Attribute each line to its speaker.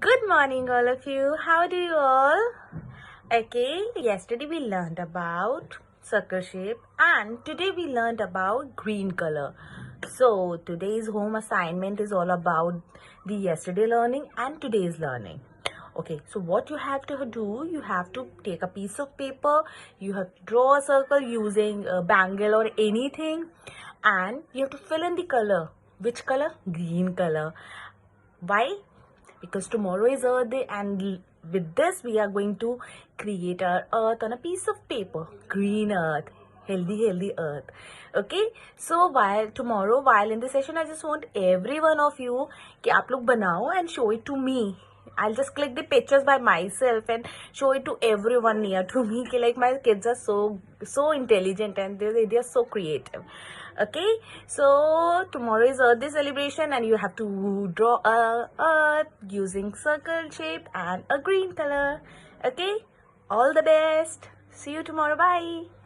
Speaker 1: Good morning, all of you. How do you all? Okay, yesterday we learned about circle shape and today we learned about green color. So today's home assignment is all about the yesterday learning and today's learning. Okay, so what you have to do, you have to take a piece of paper, you have to draw a circle using a bangle or anything, and you have to fill in the color. Which color? Green color. Why? Because tomorrow is Earth Day, and with this we are going to create our earth on a piece of paper. Green earth, healthy earth. Okay, so while in this session, I just want every one of you कि आप लोग बनाओ and show it to me. I'll just click the pictures by myself and show it to everyone near to me. Like my kids are so intelligent and they are so creative. Okay, so tomorrow is Earth Day celebration and you have to draw a earth using circle shape and a green color. Okay, all the best. See you tomorrow. Bye.